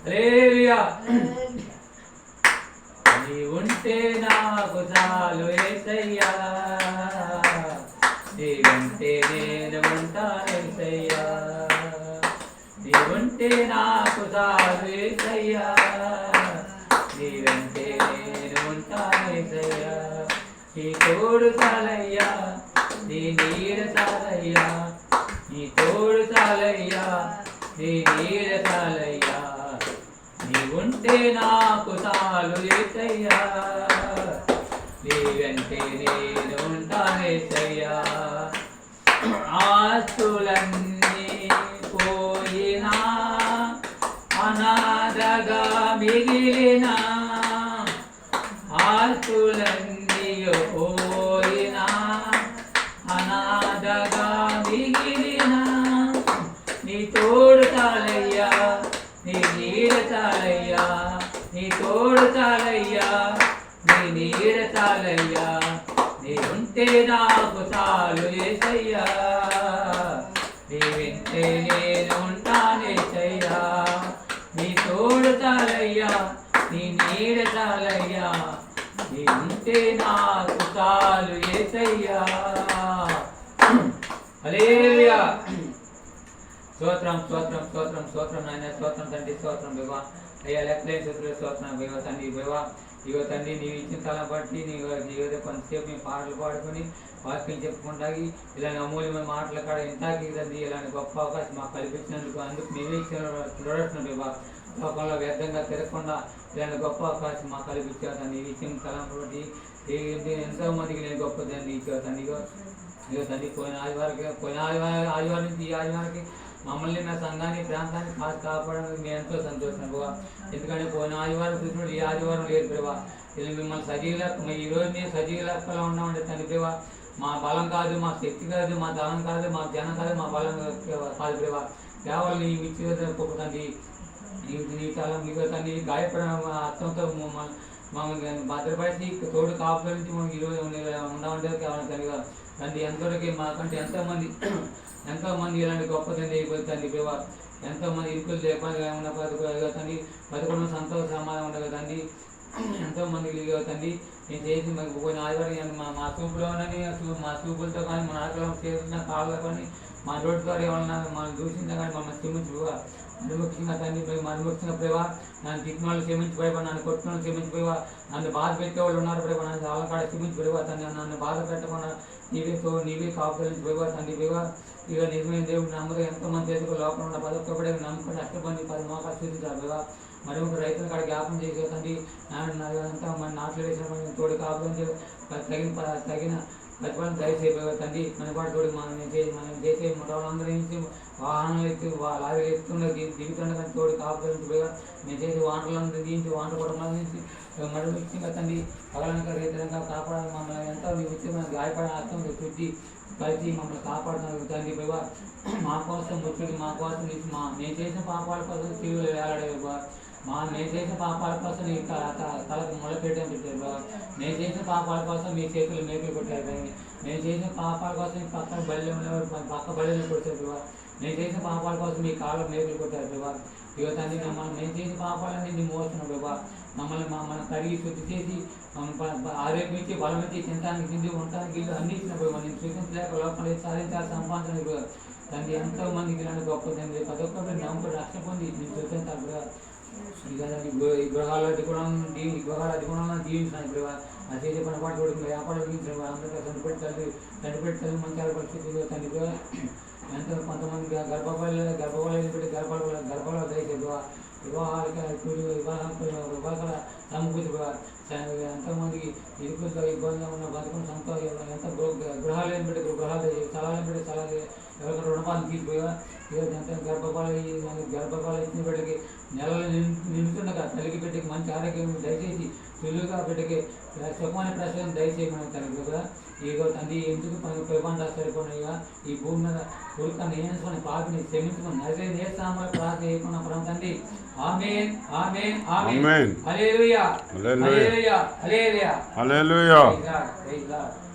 హల్లెలూయా. నీ ఉంటే నాకు చాలు యేసయ్యా, నీ ఉంటే నేను ఉంటాను యేసయ్యా, నీ ఉంటే నాకు చాలు యేసయ్యా, నీ వెంటే నేను ఉంటాను యేసయ్యా, నీ తోడు చాలయ్యా, నీ నీడ చాలయ్యా, నీ తోడు చాలయ్యా, నీ నీడ చాలయ్యా, నీ ఉంటే నాకు చాలు యేసయ్యా, నీ వెంటే నేను ఉంటాను యేసయ్యా. ఆస్తులన్నీ పోయినా అనాథగా మిగిలిన, ఆస్తులన్నీ పోయినా అనాథగా మిగిలిన, నీ తోడు చాలయ్యా, నీ నీడ చాలయ్యా, నీ తోడు చాలయ్యా, నీ నీడ చాలయ్యా, నీ ఉంటే నాకు చాలు యేసయ్యా, నీ వింటే నేను ఉంటాను యేసయ్యా, నీ తోడు చాలయ్యా, నీ నీడ చాలయ్యా, నీ ఉంటే నాకు చాలు యేసయ్యా. హల్లెలూయా. స్తోత్రం స్తోత్రం స్తోత్రం స్తోత్రం నాయన, స్తోత్రం తండ్రి, స్తోత్రం దేవా. అయ్యా లెక్కలేని స్థుతులు స్తోత్రం దేవా తండ్రి. దేవా ఇగో తండ్రి నీవు ఇచ్చిన తలం బట్టి నీవు కొంతసేపు మేము పాటలు పాడుకొని వాక్యం చెప్పుకుంటా ఇలాంటి అమూల్యమైన మాటల కాడ ఇంతకీ తండ్రి ఇలాంటి గొప్ప అవకాశం మాకు కల్పించినందుకు అందుకు మేమే చూడవచ్చు దేవా. లోకంలో వ్యర్థంగా తిరగకుండా ఇలాంటి గొప్ప అవకాశం మాకు కల్పించావు తండ్రి. ఇచ్చిన తలం బట్టి ఎంతో మందికి నేను గొప్ప తండ్రి ఇచ్చావు తండ్రి. ఇగో తండ్రి పోయిన ఆదివారం నుంచి ఈ ఆదివారానికి మమ్మల్ని నా సంఘాన్ని ప్రాంతాన్ని కాపాడడానికి మేము ఎంతో సంతోషం బాబా. ఎందుకంటే పోయిన ఆదివారం చూసినప్పుడు ఈ ఆదివారం లేదు ప్రభా. ఇది మిమ్మల్ని సజీవ ఈరోజు మేము సజీవ లెక్కలో ఉన్నామంటే తండ్రి ప్రభా. మా బలం కాదు, మా శక్తి కాదు, మా దళం కాదు, మా జనం కాదు, మా బలం కాదు ప్రభా. కేవలం నీ ఇచ్చి తండ్రి నీ చాలా మీకు తండ్రి గాయపడిన అర్థంతో మమ్మల్ని భద్రపరిచి తోడు కాపుల నుంచి మనం ఈరోజు ఉండమంటే కేవలం తండ్రిగా తండ్రి ఎంతోడికి మాకంటే ఎంతోమంది ఇలాంటి గొప్ప తండ్రి అయిపోతుంది ప్రభా. ఎంతోమంది ఇరుకులు లేకుండా ఉన్న తండ్రి బతుకున్న సంతోష సమాధానం ఉండగా తండ్రి ఎంతోమందికి తండ్రి నేను చేసి మాకు పోయిన ఆదివారం మా చూపులో మా చూపులతో కానీ మన ఆటలో చేస్తున్న కాళ్ళతో కానీ మా రోడ్డు ద్వారా ఏమన్నా మనం చూసిందా కానీ మమ్మల్ని క్షమించుకోవా. అనుముఖ్యంగా తండ్రి అనుముఖ్యంగా ప్రభా నన్ను తిట్టిన క్షమించిపోయేవా, నన్ను కొట్టిన క్షమించిపోయేవా, నన్ను బాధ పెట్టేవాళ్ళు ఉన్నారు ప్రభా. నన్ను చాలా కాడ క్షమించిపోయేవా తండ్రి. నన్ను బాధ పెట్టకుండా నీవే కాపులించిపోయేవా తండ్రి ప్రభా. ఇక నిజమైన దేవుడు నమ్మకం ఎంతోమంది చేతులు లోపల ఉన్న పదొక్కబడే నమ్మకం కష్టపడి 10 మోకాలు చూపించారు ప్రభా. మరి ఒక రైతుల కాడ జ్ఞాపం చేసే తండ్రి అంతా మన నాట్లు వేసిన తోడు కాపులించి తగిన ప్రతిఫలం దయచేయబోయే తండ్రి. మన పాటు తోడు మనం చేసే వాళ్ళందరూ నుంచి వాహనాలు ఎత్తి లారీలు ఎత్తున్న దిగుతుండగా తోడు కాపులించిపోయా. మేము చేసే వాటర్లందరూ దించి వాటర్ కుటుంబాల నుంచి మరి ముఖ్యంగా తండ్రి పగలనక రీతిగా కాపాడాలి. మమ్మల్ని ఎంతో విషయం గాయపడిన అర్థం చుట్టి కలిసి మమ్మల్ని కాపాడుతున్నారు తండ్రి ప్రభా. మా కోసం ముచ్చుడి మా కోసం మేము చేసిన పాపాల కోసం తీరులు వేలాడే మేము చేసిన పాపాల కోసం నీ తలకు మొదలుపెట్టడం పెట్టారు బాబా. మేము చేసిన పాపాల కోసం మీ చేతులు మేకులు కొట్టారు కానీ మేము చేసిన పాపాల కోసం పక్కన బళ్ళు ఉన్నవారు పక్క బళ్ళని కొట్టారు ప్రభా. మేము చేసిన పాపాల కోసం మీ కాళ్ళ మేకులు కొట్టారు ప్రభా. ఇక తండ్రి మమ్మల్ని మేము చేసిన పాపాలన్నీ నీ మోస్తున్నావు ప్రభా. మన కడిగి శుద్ధి చేసి ఆరోగ్యం ఇచ్చి బలం ఇచ్చి తినడానికి తిండి ఉండటానికి ఇల్లు అన్ని ఇచ్చిన ప్రభావ. నేను చూపించలేక లోపల సాధించాలి సంపాదించాలి తండ్రి. ఎంతో మందికి ఇలాంటి గొప్ప తండ్రి ప్రతి ఒక్కరు నమ్మకం రక్షణ పొంది నేను చూపించాలి ప్రభావ. ఈ గృహాల అధిగుణం దీవించినాను ఇప్పుడు ఆ చేసే పని పాటు కొడుకుని వ్యాపారాలు దీవించిన అందరికీ తండ్రి పెట్టి మంచి పరిస్థితులు తండ్రి ఎంత కొంతమంది గర్భపాలు పెట్టి గర్భాలు దయచేది వివాహాల సమకూర్చి ఎంతోమందికి ఇరుకులతో ఇబ్బందిగా ఉన్న బతుకుని ఎంత గృహాలు పెట్టి గృహాలు స్థలాలను పెట్టి స్థలాలు ఎవరికైనా రుణపాలు తీసిపోయా ఈరోజు ఎంత గర్భపాలు ఇచ్చిన బిడ్డకి నెలలు నిండుతుండగా తల్లికి బిడ్డకి మంచి ఆరోగ్యం దయచేసి సులువుగా బిడ్డకి సుఖమైన ప్రశ్న దయచేయమని తల్లి కదా ఇగో తండ్రి ఎందుకు పెరుమంటా సరిపోయినాయిగా ఈ భూమి మీద కొడుకుని వేసుకొని పాపిని క్షమించుకొని నడిచే నేస్తామని ప్రార్థన చేయకుండా ప్రభు తండ్రి ఆమేన్ ఆమేన్ ఆమేన్ హల్లెలూయా హల్లెలూయా హల్లెలూయా హల్లెలూయా ప్రైజ్ లార్డ్